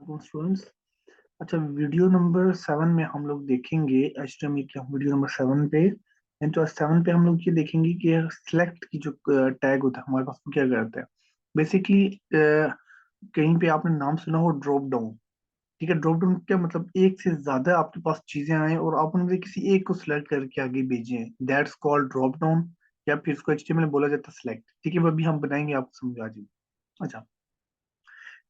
Students. अच्छा, video number 7 में हम लोग देखेंगे HTML के वीडियो नंबर 7 पे। एंड तो 7 पे हम लोग ये देखेंगे कि सिलेक्ट की जो टैग होता है हमारे पास वो क्या करता है। बेसिकली कहीं पे आपने नाम सुना हो ड्रॉप डाउन। ठीक है, ड्रॉप डाउन क्या मतलब, एक से ज्यादा आपके पास चीजें आए और आप उनमें से किसी एक को सिलेक्ट करके आगे भेजें, दैट्स कॉल्ड ड्रॉप डाउन। या फिर इसको HTML में बोला जाता है सिलेक्ट। ठीक है, वो अभी हम बनाएंगे, आपको समझ आ जाएगी। अच्छा,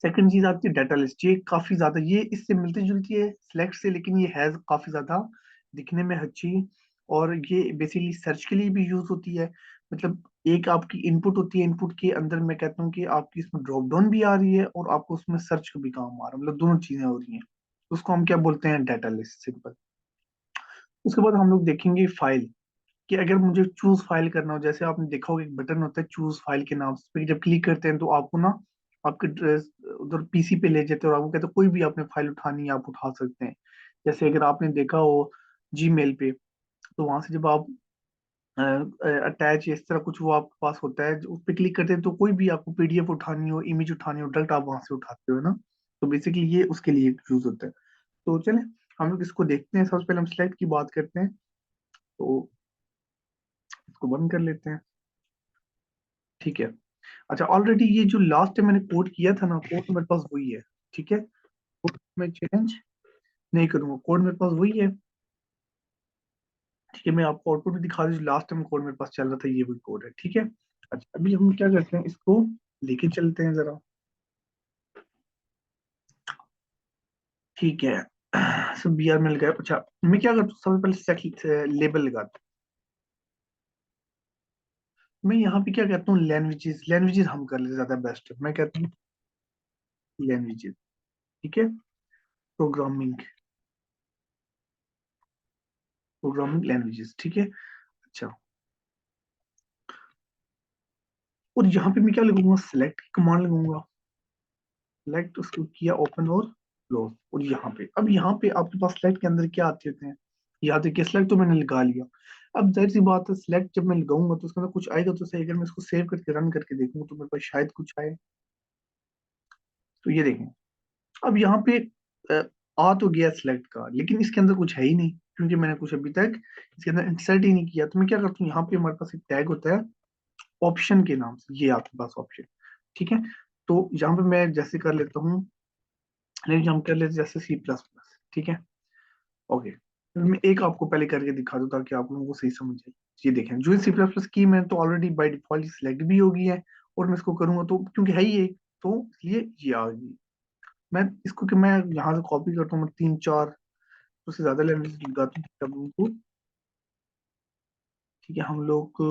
सेकंड चीज आती है डाटा लिस्ट। ये काफी ज्यादा, ये इससे मिलती जुलती है सिलेक्ट से, लेकिन ये है काफी ज्यादा दिखने में अच्छी। और ये बेसिकली सर्च के लिए भी यूज होती है। मतलब एक आपकी इनपुट होती है, इनपुट के अंदर मैं कहता हूँ कि आपकी इसमें ड्रॉप डाउन भी आ रही है और आपको उसमें सर्च का भी काम आ रहा है, मतलब दोनों चीजें हो रही हैं। उसको हम क्या बोलते हैं, डाटा लिस्ट, सिंपल। उसके बाद हम लोग देखेंगे फाइल, कि अगर मुझे चूज फाइल करना हो, जैसे आपने देखा होगा एक बटन होता है चूज फाइल के नाम से, जब क्लिक करते हैं तो आपको ना आपके उधर पीसी पे ले जाते हैं और आपको कहते हैं कोई भी आपने फाइल उठानी है आप उठा सकते हैं। जैसे अगर आपने देखा हो जीमेल पे, तो वहां से जब आप अटैच इस तरह कुछ वो आपके पास होता है, उस पर क्लिक करते हैं तो कोई भी आपको पीडीएफ उठानी हो, इमेज उठानी हो, डायरेक्ट आप वहां से उठाते हो ना। तो बेसिकली ये उसके लिए यूज होता है। तो चले हम लोग इसको देखते हैं। सबसे पहले हम सिलेक्ट की बात करते हैं, तो इसको बंद कर लेते हैं। ठीक है। अच्छा, ऑलरेडी ये जो लास्ट टाइम मैंने कोड किया था ना, कोड मेरे पास वही है। ठीक है, कोड मैं चेंज नहीं करूंगा, कोड मेरे पास वही है। ठीक है, मैं आपको आउटपुट भी दिखा दूँ, लास्ट टाइम कोड मेरे पास चल रहा था ये वही कोड है। ठीक है। अच्छा, अभी हम क्या करते हैं, इसको लेके चलते हैं जरा। ठीक है, सब BR मिल गया। अच्छा, मैं क्या करता हूँ, सबसे पहले सेट लेबल लगाता हूँ। मैं यहाँ पे क्या कहता हूँ, लैंग्वेजेस, लैंग्वेजेस हम कर लेते ज्यादा बेस्ट है। मैं कहता हूँ लैंग्वेजेस। ठीक है, प्रोग्रामिंग, प्रोग्रामिंग लैंग्वेजेस। ठीक है। अच्छा, और यहाँ पे मैं क्या लगूंगा, सिलेक्ट की कमांड लगूंगा। सिलेक्ट, उसको किया ओपन और क्लोज। और यहाँ पे, अब यहाँ पे आपके पास सिलेक्ट के अंदर क्या आते होते हैं, याद है कि सिलेक्ट तो मैंने लगा लिया। अब जाहिर सी बात है, सिलेक्ट जब मैं लगाऊंगा तो उसके अंदर कुछ आएगा तो सही। अगर मैं इसको सेव करके रन करके देखूंगा तो मेरे पास शायद कुछ आए। तो ये देखें, अब यहाँ पे अ, आ तो गया सिलेक्ट का, लेकिन इसके अंदर कुछ है ही नहीं, क्योंकि मैंने कुछ अभी तक इसके अंदर इंसर्ट ही नहीं किया। तो मैं क्या करता हूँ, यहाँ पे हमारे पास एक टैग होता है ऑप्शन के नाम से, ये आपके पास ऑप्शन। ठीक है, तो यहाँ पे मैं जैसे कर लेता हूँ, लेकिन हम कर लेते जैसे C++। ठीक है। ओके, मैं एक आपको पहले करके दिखा दूं ताकि आप लोगों को सही समझ आए। ये देखें, जो C++ की मैं तो ऑलरेडी बाय डिफॉल्ट सिलेक्ट भी हो गई है, और मैं इसको करूंगा तो क्योंकि है ही एक, तो इसलिए ये आ गई। मैं इसको कि मैं यहाँ से कॉपी करता हूँ, मैं 3 4 उससे ज्यादा लैंग्वेज लगाता हूँ तब उनको। ठीक है, हम लोग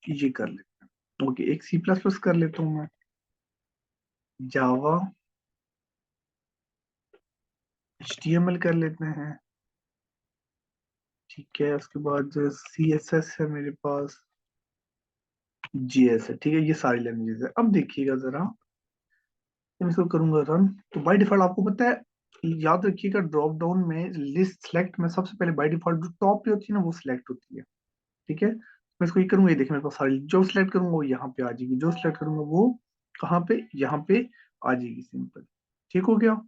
ये कर लेते हैं। ओके, एक C++ कर लेता हूँ मैं, जावा, HTML कर लेते हैं। ठीक है, उसके बाद CSS है मेरे पास, JS है। ठीक है, ये सारी लैंग्वेजेस है। अब देखिएगा जरा, मैं इसको करूंगा रन, तो बाय डिफॉल्ट आपको पता है, याद रखिएगा ड्रॉप डाउन में लिस्ट सेलेक्ट में सबसे पहले बाय डिफॉल्ट जो टॉप पे होती है ना वो सिलेक्ट होती है। ठीक है, मैं इसको ये करूंगा, ये देखिए मेरे पास सारी जो सिलेक्ट करूंगा वो यहाँ पे आ जाएगी, जो सिलेक्ट करूंगा वो कहाँ पे, यहाँ पे आ जाएगी, सिंपल। ठीक हो गया।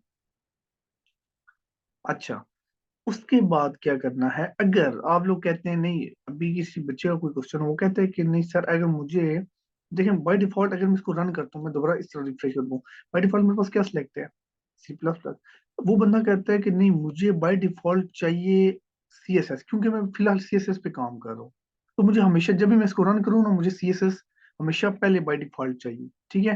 अच्छा, उसके बाद क्या करना है, अगर आप लोग कहते हैं नहीं, अभी किसी बच्चे का कोई क्वेश्चन, वो कहते हैं कि नहीं सर, अगर मुझे देखें बाय डिफॉल्ट अगर मैं इसको रन करता हूँ, मैं दोबारा इस तरह रिफ्रेश कर दूँ, बाय डिफॉल्ट मेरे पास क्या सिलेक्ट है, C++। वो बंदा कहता है कि नहीं, मुझे बाय डिफॉल्ट चाहिए CSS, क्योंकि मैं फिलहाल CSS पे काम कर रहा हूँ। तो मुझे हमेशा जब भी मैं इसको रन करूँ ना, मुझे CSS हमेशा पहले बाय डिफॉल्ट चाहिए। ठीक है,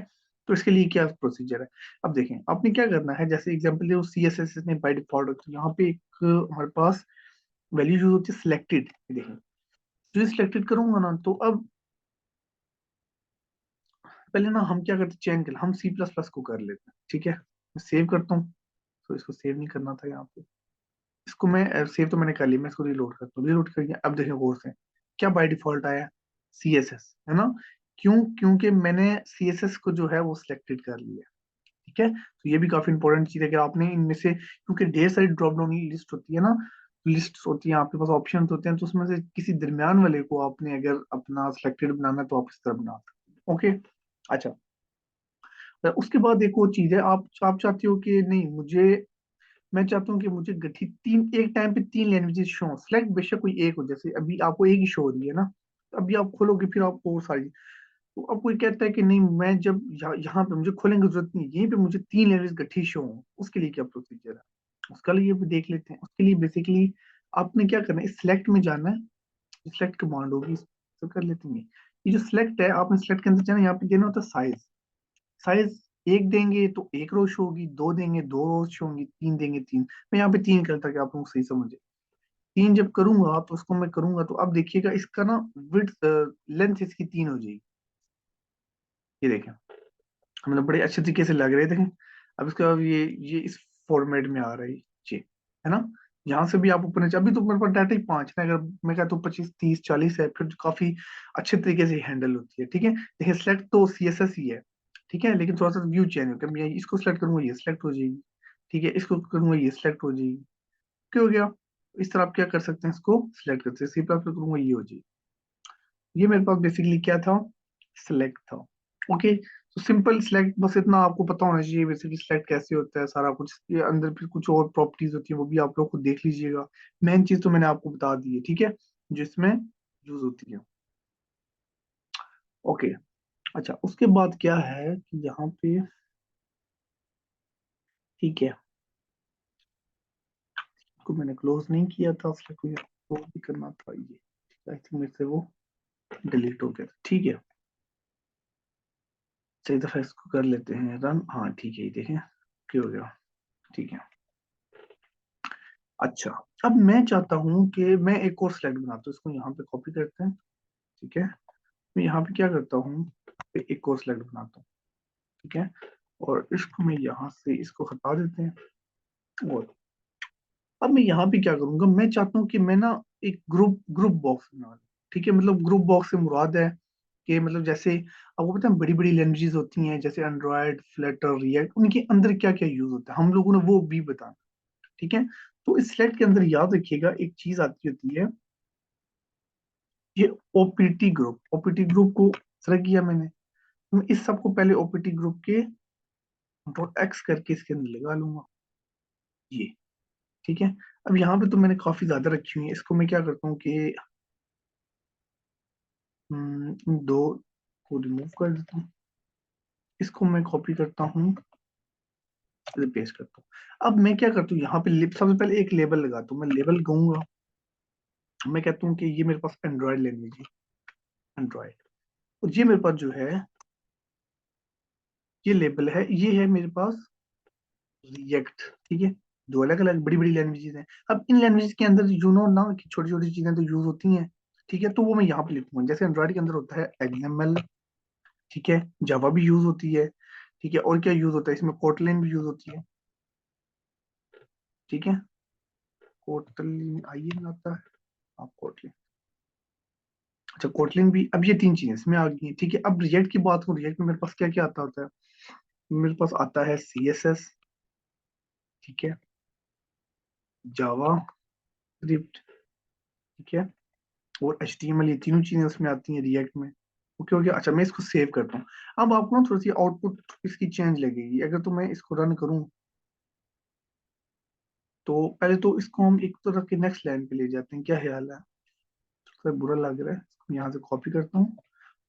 तो इसके लिए क्या प्रोसीजर है। अब देखें, आपने क्या करना है, जैसे एग्जांपल ले, CSS ने बाय डिफॉल्ट, तो यहाँ पे एक हमारे पास वैल्यू यूज होती है सिलेक्टेड। देखें, जो सिलेक्टेड करूंगा ना, तो अब पहले ना हम क्या करते हैं, चेंज कर, हम C++ को कर लेते हैं। ठीक है, मैं सेव करता हूँ, तो इसको सेव नहीं करना था यहाँ पे। इसको मैं सेव तो मैंने कर लिया, मैं इसको रीलोड करता हूँ, रीलोड करके अब देखें गौर से, क्या बाय डिफॉल्ट आया, CSS है ना। क्यों, क्योंकि मैंने CSS को जो है वो सिलेक्टेड कर लिया। ठीक है, तो ये भी काफी इंपॉर्टेंट चीज है कि आपने इनमें से, क्योंकि ढेर सारी ड्रॉप डाउन लिस्ट होती है ना, लिस्ट होती है आपके पास, ऑप्शन होते हैं, तो उसमें से किसी दरमियान वाले को आपने अगर अपना सिलेक्टेड बनाना है तो आप इस तरह बना सकते हैं। ओके। अच्छा, उसके बाद एक और चीज है, आप चाहते हो कि नहीं मुझे, मैं चाहता हूँ कि मुझे गठी तीन एक टाइम पे तीन लैंग्वेजेस शो, सेलेक्ट बेशक कोई एक हो, जैसे अभी आपको एक ही शो हो रही है ना, तो अभी आप खोलोगे फिर आपको और सारी, तो अब कोई कहता है कि नहीं मैं जब यहाँ पे मुझे खोलने की जरूरत नहीं, यहीं पे मुझे तीन लैंग्वेज गठी शो हो, उसके लिए क्या प्रोसीजर है, उसका लिए भी देख लेते हैं। उसके लिए बेसिकली आपने क्या करना है, सिलेक्ट में जाना है, सिलेक्ट कमांड होगी, तो कर लेते हैं। ये जो सिलेक्ट है, आपने सिलेक्ट के अंदर जाना, यहाँ पे देना होता है साइज। साइज एक देंगे तो एक रो शो होगी, दो देंगे दो रो शो होंगी, तीन देंगे तीन। मैं यहाँ पे तीन करता कि आप लोग सही समझे। तीन जब करूंगा तो उसको मैं करूंगा तो अब देखिएगा इसका ना विड्थ, लेंथ इसकी तीन हो जाएगी। ये देखें, मतलब बड़े अच्छे तरीके से लग रहे थे। अब इसका अब ये इस फॉर्मेट में आ रहा है ये, है ना। यहाँ से भी आप ऊपर नीचे, अभी तो मेरे पास डाटा ही पांच है, अगर मैं कहता हूँ 25 30 40 है फिर तो काफी अच्छे तरीके से हैंडल होती है। ठीक है, देखिए सिलेक्ट तो CSS ही है, ठीक है, लेकिन थोड़ा सा व्यू चेंज होता है। मैं इसको सिलेक्ट करूंगा ये सिलेक्ट हो जाएगी, ठीक है, इसको करूंगा ये सिलेक्ट हो जाएगी। क्या हो गया, इस तरह आप क्या कर सकते हैं, इसको सिलेक्ट करते हैं, सी पे करूंगा ये हो जाएगी। ये मेरे पास बेसिकली क्या था, सिलेक्ट था। ओके, तो सिंपल सिलेक्ट, बस इतना आपको पता होना चाहिए बेसिकली सिलेक्ट कैसे होता है सारा कुछ। ये अंदर फिर कुछ और प्रॉपर्टीज होती है, वो भी आप लोग खुद देख लीजिएगा। मेन चीज तो मैंने आपको बता दी है, ठीक है, जिसमें यूज होती है। ओके, अच्छा उसके बाद क्या है कि यहाँ पे, ठीक है, इसको मैंने क्लोज नहीं किया था, उसको क्लोज भी करना था ये, आई थिंक मेरे से वो डिलीट हो गया था। ठीक है, सही दफा इसको कर लेते हैं रन, हाँ ठीक है, ये देखें क्या हो गया। ठीक है, अच्छा अब मैं चाहता हूँ कि मैं एक और स्लाइड बनाता हूँ, इसको यहाँ पे कॉपी करते हैं। ठीक है, मैं यहाँ पे क्या करता हूँ, एक और स्लाइड बनाता हूँ। ठीक है, और इसको मैं यहाँ से इसको हटा देते हैं। और अब मैं यहाँ पे क्या करूंगा, मैं चाहता हूँ कि मैं ना एक ग्रुप ग्रुप बॉक्स बना लूं। ठीक है, मतलब ग्रुप बॉक्स से मुराद है कि मतलब जैसे आपको पता है बड़ी बड़ी लैंग्वेजेस होती हैं जैसे एंड्रॉयड फ्लटर रिएक्ट, उनके अंदर क्या क्या यूज होता है हम लोगों ने वो भी बताना। ठीक है, तो इस स्लाइड के अंदर याद रखिएगा एक चीज आती होती है, ये ओपीटी ग्रुप को सेलेक्ट किया मैंने, तो मैं इस सब को पहले ओपीटी ग्रुप के डॉट एक्स करके इसके अंदर लगा लूंगा ये। ठीक है, अब यहाँ पे तो मैंने काफी ज्यादा रखी हुई है, इसको मैं क्या करता हूँ कि इन दो को रिमूव कर देता हूँ, इसको मैं कॉपी करता हूँ, पेस्ट करता हूँ। अब मैं क्या करता हूँ, यहाँ पे सबसे पहले एक लेबल लगाता हूँ, मैं लेबल कहूंगा, मैं कहता हूँ कि ये मेरे पास एंड्रॉयड लैंग्वेज है, एंड्रॉयड। और ये मेरे पास जो है, ये लेबल है, ये है मेरे पास रिएक्ट। ठीक है, दो अलग अलग बड़ी बड़ी लैंग्वेजेस हैं। अब इन लैंग्वेजेस के अंदर यू नो ना कि छोटी छोटी चीजें तो यूज होती हैं। ठीक है, तो वो मैं यहाँ पे लिखूंगा, जैसे एंड्रॉइड के अंदर होता है XML, ठीक है, जावा भी यूज होती है। ठीक है, और क्या यूज होता है इसमें, कोटलिन भी यूज होती है। ठीक है, कोटलिन आइए में आता है, आप कोटलिन, अच्छा कोटलिन भी, अब ये तीन चीजें इसमें आ गई हैं। ठीक है, अब रिएक्ट की बात करूं, रिएक्ट में मेरे पास क्या क्या आता होता है, मेरे पास आता है CSS, ठीक है, जावा स्क्रिप्ट, ठीक है, और HTML, ये तीनों चीजें उसमें आती हैं रिएक्ट में। ओके ओके, अच्छा मैं इसको सेव करता हूँ। अब आपको ना थोड़ी सी आउटपुट इसकी चेंज लगेगी, अगर तो मैं इसको रन करूँ, तो पहले तो इसको हम एक तरह के नेक्स्ट लाइन पे ले जाते हैं, क्या ख्याल है, थोड़ा बुरा लग रहा है, इसको यहाँ से कॉपी करता हूँ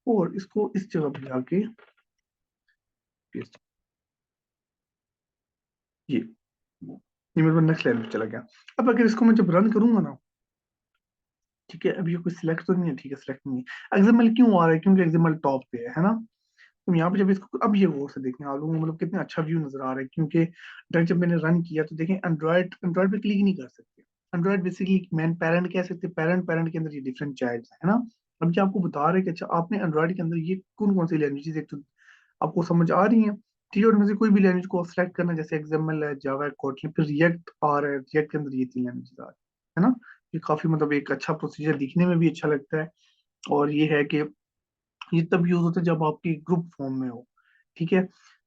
और इसको इस जगह पे जाके पेस्ट, ये मेरे को नेक्स्ट लाइन पे चला गया। अब अगर इसको मैं जब रन करूंगा ना, ठीक है, अब ये कोई सिलेक्ट तो नहीं है, ठीक है सिलेक्ट नहीं है, एक्सएमएल क्यों आ रहा है, क्योंकि एक्सएमएल टॉप पे है ना। तो यहाँ पे जब इसको अब ये गौर से देखने आ लोगों मतलब कितना अच्छा व्यू नजर आ रहा है, क्योंकि डायरेक्ट जब मैंने रन किया तो देखें एंड्रॉइड एंड्रॉइड पे क्लिक नहीं कर सकते। एंड्रॉइड बेसिकली मैन पेरेंट कह सकते हैं, पेरेंट पेरेंट के अंदर ये डिफरेंट चाइल्ड है ना। अब ये आपको बता रहे हैं कि अच्छा आपने एंड्रॉइड के अंदर ये कौन कौन सी लैंग्वेजेस एक तो आपको समझ आ रही हैं। ठीक है, और उनमें से कोई भी लैंग्वेज को सेलेक्ट करना, जैसे एक्सएमएल है, जावा है, कोटलिन, फिर रिएक्ट आ रहा है, रिएक्ट के अंदर ये तीन लैंग्वेजेस आ रही है ना। ये काफी मतलब एक अच्छा प्रोसीजर, दिखने में भी अच्छा लगता है। और ये है कि ये तब यूज होता है जब आपकी ग्रुप फॉर्म में हो। ठीक है,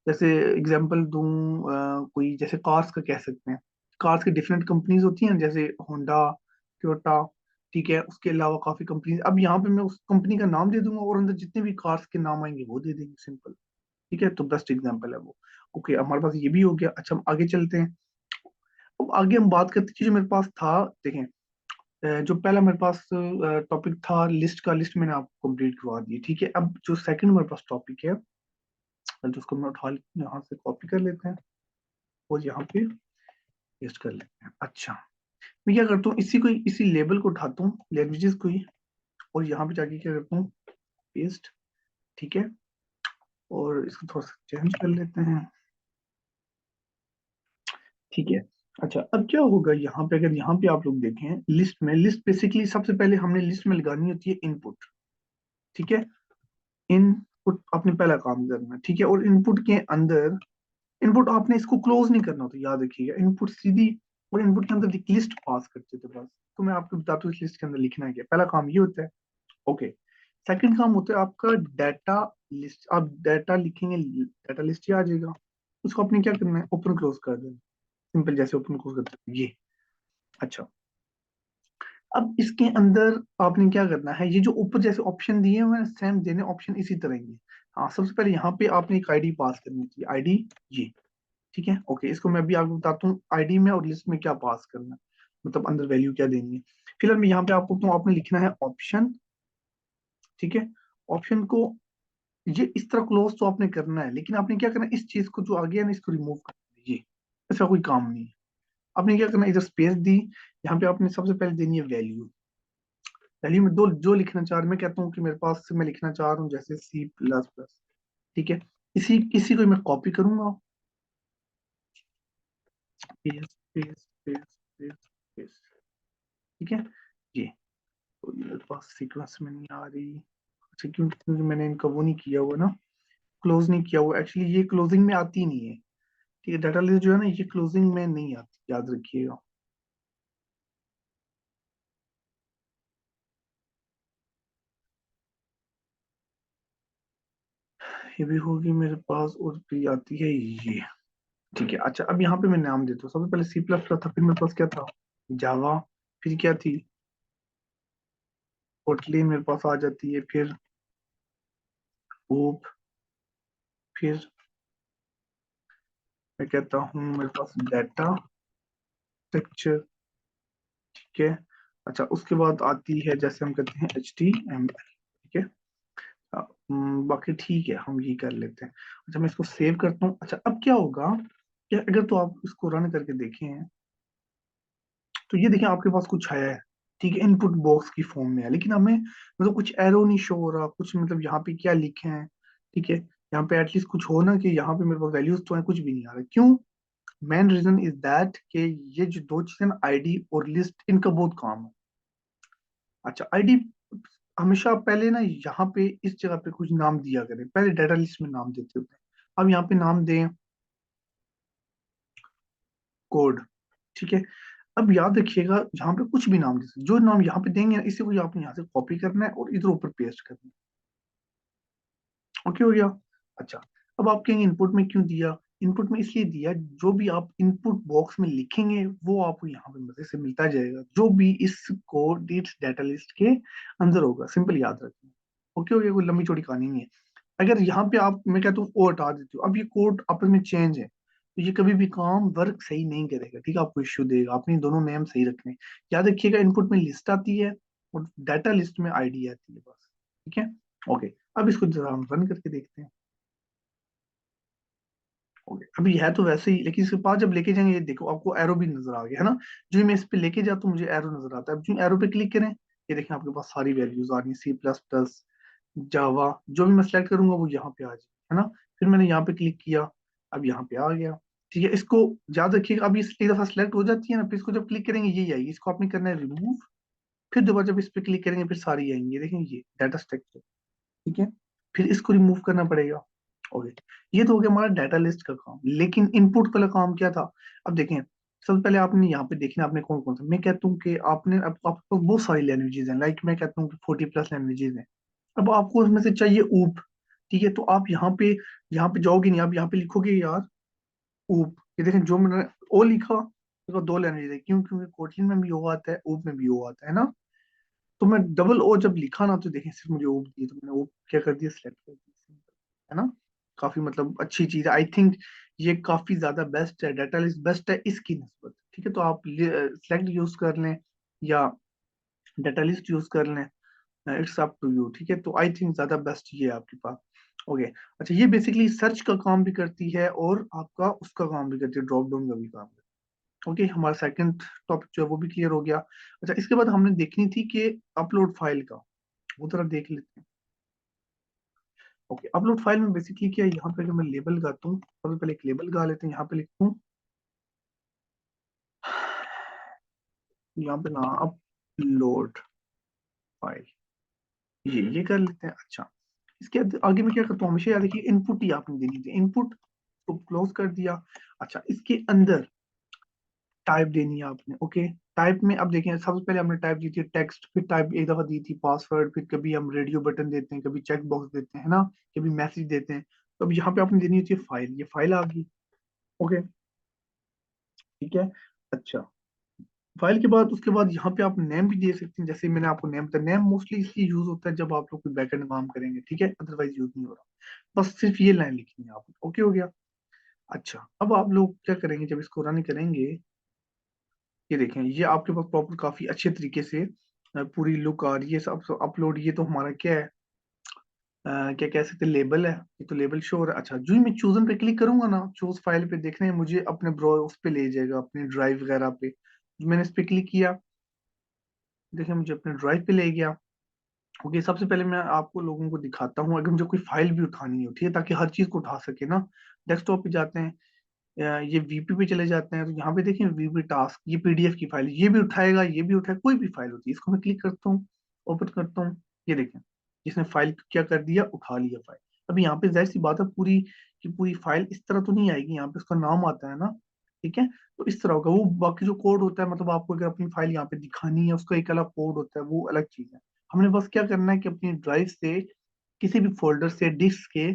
जैसे एग्जांपल दूं, कोई जैसे कार्स का कह सकते हैं, कार्स की डिफरेंट कंपनीज होती हैं जैसे होंडा, टोयोटा, ठीक है, उसके अलावा काफी कंपनीज, अब यहाँ पे मैं उस कंपनी का नाम दे दूंगा और अंदर जितने भी कार्स के नाम आएंगे वो दे देंगे, सिंपल। ठीक है, तो बेस्ट एग्जांपल है वो। ओके, हमारे पास ये भी हो गया। अच्छा, हम आगे चलते हैं। अब आगे हम बात करते हैं कि जो मेरे पास था, देखें, जो पहला मेरे पास टॉपिक था लिस्ट का, लिस्ट मैंने आपको कंप्लीट करवा दी, ठीक है। अब जो सेकंड मेरे पास टॉपिक है, तो उसको मैं उठा यहाँ से कॉपी कर लेते हैं और यहाँ पे पेस्ट कर लेते हैं। अच्छा, मैं क्या करता हूँ, इसी लेबल को उठाता हूँ, लैंग्वेजेस को ही, और यहाँ पे जाके क्या करता हूँ, पेस्ट, ठीक है। और इसको थोड़ा सा चेंज कर लेते हैं, ठीक है। अच्छा, अब क्या होगा यहाँ पे, अगर यहाँ पे आप लोग देखें लिस्ट में, लिस्ट बेसिकली सबसे पहले हमने लिस्ट में लगानी होती है इनपुट, ठीक है। इनपुट आपने पहला काम करना है, ठीक है। और इनपुट के अंदर, इनपुट आपने इसको क्लोज नहीं करना होता, याद रखिएगा। इनपुट सीधी, और इनपुट के अंदर एक लिस्ट पास करते थे बस। तो मैं आपको बताता हूँ इस लिस्ट के अंदर लिखना है क्या। पहला काम ये होता है, ओके। सेकंड काम होता है आपका डाटा लिस्ट। आप डाटा लिखेंगे, डाटा लिस्ट ही आ जाएगा। उसको आपने क्या करना है, ओपन क्लोज कर देना, सिंपल, जैसे ओपन क्लोज करते हैं ये। अच्छा, अब इसके अंदर आपने क्या करना है, ये जो ऊपर जैसे ऑप्शन दिए हुए हैं, सेम देने ऑप्शन इसी तरह ही है। हाँ, सबसे पहले यहाँ पे आपने एक आईडी पास करनी थी, आईडी ये, ठीक है। ओके, इसको मैं अभी आपको बताता हूँ आईडी में और लिस्ट में क्या पास करना है, मतलब अंदर वैल्यू क्या देनी है। फिलहाल मैं यहाँ पे आपको बताऊँ, आपने लिखना है ऑप्शन, ठीक है। ऑप्शन को ये इस तरह क्लोज तो आपने करना है, लेकिन आपने क्या करना है, इस चीज को जो आ गया ना, इसको रिमूव कर दीजिए। ऐसा कोई काम नहीं है। आपने क्या करना है, इधर स्पेस दी, यहाँ पे आपने सबसे पहले देनी है वैल्यू। वैल्यू में दो जो लिखना चाह रहा हूँ, मैं कहता हूँ कि मेरे पास से मैं लिखना चाह रहा हूँ जैसे C++, ठीक है। इसी को मैं कॉपी करूंगा, paste paste paste paste paste, ठीक है। ये तो ये मेरे पास सीक्वेंस में नहीं आ रही। अच्छा, क्योंकि मैंने इनका वो नहीं किया हुआ ना, क्लोज नहीं किया हुआ। एक्चुअली ये क्लोजिंग में आती नहीं है, ठीक है। डाटा लिस्ट जो है ना, ये क्लोजिंग में नहीं आती, याद रखिएगा। ये भी होगी मेरे पास, और भी आती है ये, ठीक है। अच्छा, अब यहाँ पे मैं नाम देता हूँ। सबसे पहले C++ था, फिर मेरे पास क्या था, जावा, फिर क्या थी, कोटलिन मेरे पास आ जाती है, फिर ओप, फिर मैं कहता हूँ मेरे पास डाटा स्ट्रक्चर, ठीक है। अच्छा, उसके बाद आती है जैसे हम कहते हैं HTML, ठीक है। बाकी ठीक है, हम ये कर लेते हैं। अच्छा, मैं इसको सेव करता हूँ। अच्छा, अब क्या होगा कि अगर तो आप इसको रन करके देखें, तो ये देखें आपके पास कुछ आया है, ठीक है, इनपुट बॉक्स की फॉर्म में है, लेकिन हमें मतलब कुछ एरो नहीं शो हो रहा, कुछ मतलब यहाँ पे क्या लिखे हैं, ठीक है। यहाँ पे एटलीस्ट कुछ हो ना, कि यहाँ पे मेरे पास वैल्यूज तो है, कुछ भी नहीं आ रहा। क्यों? मेन रीजन इज दैट कि ये जो दो चीजें ना, आईडी और लिस्ट, इनका बहुत काम है। अच्छा, आईडी हमेशा पहले ना यहाँ पे इस जगह पे कुछ नाम दिया करें, पहले डाटा लिस्ट में नाम देते होते हैं। अब यहाँ पे नाम दें कोड, ठीक है। अब याद रखिएगा, यहाँ पे कुछ भी नाम दे सकते, जो नाम यहाँ पे देंगे ना, इसी को आपने यहाँ से कॉपी करना है और इधर ऊपर पेस्ट करना है। ओके, हो गया। अच्छा, अब आप कहेंगे इनपुट में क्यों दिया, इनपुट में इसलिए दिया, जो भी आप इनपुट बॉक्स में लिखेंगे वो आपको यहाँ पे मजे से मिलता जाएगा, जो भी इस कोड इस डाटा लिस्ट के अंदर होगा। सिंपल याद रखना। ओके, हो गया, कोई लंबी चौड़ी कहानी नहीं है। अगर यहाँ पे आप, मैं कहता हूँ ओ हटा देती हूँ, अब ये कोड आपस में चेंज है, तो ये कभी भी काम वर्क सही नहीं करेगा, ठीक है। आपको इश्यू देगा, आपने दोनों नेम सही रखने। याद रखिएगा, इनपुट में लिस्ट आती है और डाटा लिस्ट में आईडी आती है, बस, ठीक है। ओके, अब इसको जरा हम रन करके देखते हैं। ओके, अभी है तो वैसे ही, लेकिन इसके पास जब लेके जाएंगे, ये देखो आपको एरो भी नजर आ गया है ना। जो ही मैं इस पे लेके जाता हूँ, मुझे एरो नजर आता है। अब जो एरो पे क्लिक करें, ये देखें आपके पास सारी वैल्यूज आ रही है, C++, जावा, जो भी मैं सेलेक्ट करूंगा वो यहाँ पे आ जाए, है ना। फिर मैंने यहाँ पे क्लिक किया, अब यहाँ पे आ गया, ठीक है। इसको याद रखिएगा, अब ये एक दफा सेलेक्ट हो जाती है ना, फिर इसको जब क्लिक करेंगे यही आएगी, इसको आपने करना है रिमूव। फिर दोबारा जब इस पे क्लिक करेंगे, फिर सारी आएंगी, देखेंगे ये डाटा स्ट्रक्चर, ठीक है। फिर इसको रिमूव करना पड़ेगा। ओके, ये तो हो गया हमारा डाटा लिस्ट का काम, लेकिन इनपुट वाला काम क्या था। अब देखें, सबसे पहले आपने यहाँ पे देखना, आपने कौन कौन सा, मैं कहता हूँ कि आपने, अब आपके पास बहुत सारी लैंग्वेजेस हैं, लाइक मैं कहता हूँ कि 40+ लैंग्वेजेस हैं। अब आपको उसमें से चाहिए ऊप, ठीक है। तो आप यहाँ पे जाओगे नहीं, आप यहाँ पे लिखोगे यार ऊप। ये देखें, जो मैंने ओ लिखा, देखो दो लैंग्वेज है, क्यों? क्योंकि कोटलिन में भी ओ आता है, ऊप में भी ओ आता है ना। तो मैं डबल ओ जब लिखा ना, तो देखें सिर्फ मुझे ऊप दिए, तो मैंने ऊप क्या कर दिया, सिलेक्ट कर दिया, है ना। काफी मतलब अच्छी चीज है, आई थिंक ये काफी ज्यादा बेस्ट है, डाटा लिस्ट बेस्ट है इसकी नस्बत। ठीक है, तो आप सेलेक्ट यूज कर लें या डाटा लिस्ट यूज कर लें, इट्स अप टू यू। ठीक है, तो आई थिंक ज्यादा बेस्ट ये है आपके पास। ओके, अच्छा ये बेसिकली सर्च का काम भी करती है और आपका उसका काम भी करती है, ड्रॉप डाउन का भी काम करती है। ओके, हमारा सेकंड टॉपिक जो है वो भी क्लियर हो गया। अच्छा, इसके बाद हमने देखनी थी कि अपलोड फाइल का, वो तरह देख लेते हैं। ओके, अपलोड फाइल में बेसिकली क्या है, यहाँ पे अगर मैं लेबल लगाता हूँ, सबसे पहले एक लेबल लगा लेते हैं, यहाँ पे लिखता हूँ, यहाँ पे ना अपलोड फाइल, ये कर लेते हैं। अच्छा, इसके आगे मैं क्या करता हूँ, हमेशा याद रखिए इनपुट ही आपने देनी थी, इनपुट को क्लोज कर दिया। अच्छा, इसके अंदर टाइप देनी है आपने। ओके, टाइप में अब देखें, सबसे पहले हमने टाइप दी थी टेक्स्ट, फिर टाइप एक दफा दी थी पासवर्ड, फिर कभी हम रेडियो बटन देते हैं, कभी चेक बॉक्स देते हैं, है ना, कभी मैसेज देते हैं। तो अब यहाँ पे आपने देनी होती है फाइल, ये फाइल आ गई। ओके, ठीक है। अच्छा, फाइल के बाद उसके बाद यहाँ पे आप नेम भी दे सकते हैं, जैसे मैंने आपको नेम बताया, नेम मोस्टली इसलिए यूज होता है जब आप लोग कोई बैकएंड काम करेंगे, ठीक है, अदरवाइज यूज नहीं हो रहा। बस सिर्फ ये लाइन लिखनी है आपको। ओके, हो गया। अच्छा, अब आप लोग क्या करेंगे जब इसको रन करेंगे, ये देखें, ये आपके पास प्रॉपर काफी अच्छे तरीके से पूरी लुक आ रही है सब अपलोड। ये तो हमारा क्या है, क्या कह सकते हैं, लेबल है, ये तो लेबल शो हो रहा है। अच्छा, जो ही मैं चूजन पे क्लिक करूंगा ना, चूज फाइल पे, देखने मुझे अपने ब्रो उस पे ले जाएगा, अपने ड्राइव वगैरह पे। मैंने इस पे क्लिक किया, देखिए मुझे अपने ड्राइव पे ले गया। ओके, सबसे पहले मैं आपको लोगों को दिखाता हूँ, अगर मुझे कोई फाइल भी उठानी हो, ठीक है, ताकि हर चीज को उठा सके ना। डेस्कटॉप पे जाते हैं, ये वीपी पे चले जाते हैं, तो यहाँ पे देखें वीपी टास्क, ये पीडीएफ की फाइल, ये भी उठाएगा, ये भी उठाएगा, कोई भी फाइल होती है, इसको मैं क्लिक करता हूँ, ओपन करता हूँ, ये देखें इसने फाइल क्या कर दिया, उठा लिया फाइल। अब यहाँ पे जाहिर सी बात है, पूरी की पूरी फाइल इस तरह तो नहीं आएगी, यहाँ पे उसका नाम आता है ना, ठीक है, तो इस तरह होगा वो। बाकी जो कोड होता है, मतलब आपको अगर अपनी फाइल यहाँ पे दिखानी है, उसका एक अलग कोड होता है, वो अलग चीज है। हमने बस क्या करना है कि अपनी ड्राइव से, किसी भी फोल्डर से, डिस्क के,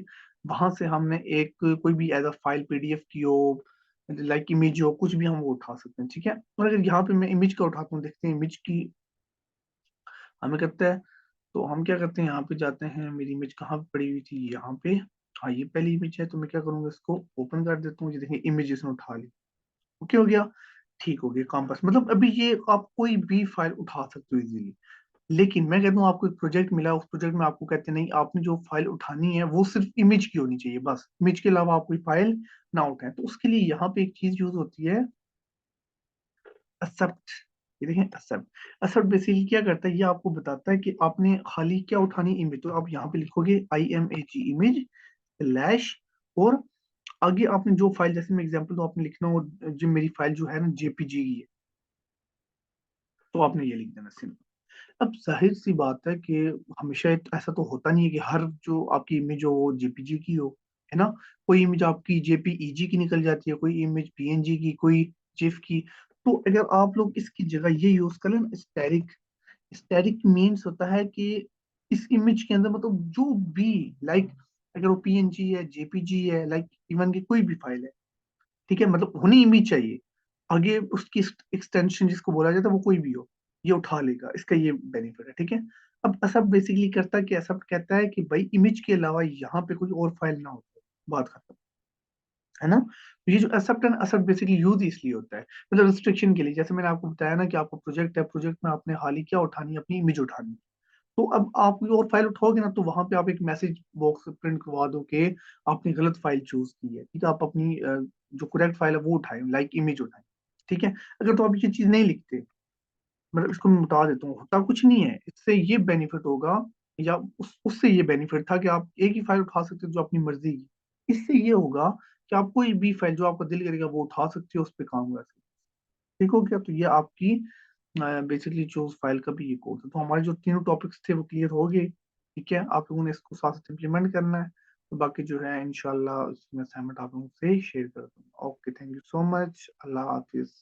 वहां से हमने एक कोई भी एज अ फाइल पीडीएफ की हो, लाइक इमेज हो, कुछ भी हम वो उठा सकते हैं। ठीक है, और अगर यहाँ पे मैं इमेज का उठाता हूँ, देखते हैं इमेज की हमें करते हैं, तो हम क्या करते हैं, यहाँ पे जाते हैं, मेरी इमेज कहाँ पे पड़ी हुई थी, यहाँ पे। हाँ, ये पहली इमेज है, तो मैं क्या करूंगा, इसको ओपन कर देता हूँ, ये देखिए इमेज इसने उठा ली। ओके, हो गया, ठीक हो गया काम बस। मतलब अभी ये आप कोई भी फाइल उठा सकते हो इजीली। लेकिन मैं कहता हूँ आपको एक प्रोजेक्ट मिला, उस प्रोजेक्ट में आपको कहते हैं नहीं, आपने जो फाइल उठानी है वो सिर्फ इमेज की होनी चाहिए, बस इमेज के अलावा आप कोई फाइल ना उठाएं, तो उसके लिए यहाँ पे एक चीज यूज होती है, एक्सेप्ट। ये देखें, एक्सेप्ट। एक्सेप्ट बेसिकली क्या करता है, ये आपको बताता है कि आपने खाली क्या उठानी, इमेज, तो आप यहाँ पे लिखोगे IMAG इमेज स्लैश, और आगे आपने जो फाइल, जैसे मैं एग्जांपल तो आपने लिखना हो, जो मेरी फाइल जो है ना JPG की है, तो आपने ये लिख देना सिंपल। अब जाहिर सी बात है कि हमेशा ऐसा तो होता नहीं है कि हर जो आपकी इमेज हो वो JPG की हो, है ना। कोई इमेज आपकी JPEG की निकल जाती है, कोई इमेज PNG की, कोई जिफ की। तो अगर आप लोग इसकी जगह ये यूज कर लें, स्टैटिक। स्टैटिक मीन्स होता है कि इस इमेज के अंदर मतलब जो भी, लाइक अगर वो PNG है, JPG है, लाइक इवन की कोई भी फाइल है, ठीक है, मतलब होनी इमेज चाहिए, आगे उसकी एक्सटेंशन जिसको बोला जाता है वो कोई भी हो, ये उठा लेगा, इसका ये बेनिफिट है। ठीक है, अब ऐसा बेसिकली करता है कि ऐसा कहता है कि भाई इमेज के अलावा यहाँ पे कोई और फाइल ना हो, बात खत्म, है ना। तो ये जो except and accept basically use इसलिए होता है, मतलब रिस्ट्रिक्शन के लिए, जैसे मैंने आपको बताया ना कि आपका प्रोजेक्ट है, प्रोजेक्ट में आपने हाल ही क्या उठानी है, अपनी इमेज उठानी है। तो अब आप कोई और फाइल उठाओगे ना, तो वहां पे आप एक मैसेज बॉक्स प्रिंट करवा दो कि आपने गलत फाइल चूज की है, ठीक है, आप अपनी जो करेक्ट फाइल है वो उठाए, लाइक इमेज उठाए। ठीक है, अगर तो आप ये चीज नहीं लिखते, मतलब इसको मैं बता देता हूँ, होता कुछ नहीं है, इससे ये बेनिफिट होगा, या उससे ये बेनिफिट था कि आप एक ही फाइल उठा सकते हो जो अपनी मर्जी की। इससे ये होगा कि आप कोई भी फाइल जो आपका दिल करेगा वो उठा सकते हो, उस पर काम कर सकते हो। ठीक हो गया, तो ये आपकी बेसिकली चूज फाइल का भी ये कोड है। तो हमारे जो तीनों टॉपिक्स थे वो क्लियर हो गए। ठीक है, आप लोगों ने इसको साथ साथ इम्प्लीमेंट करना है, तो बाकी जो है इंशाल्लाह उसमें असाइनमेंट आप लोगों से शेयर कर दूंगा। Okay, thank you so much, Allah Hafiz,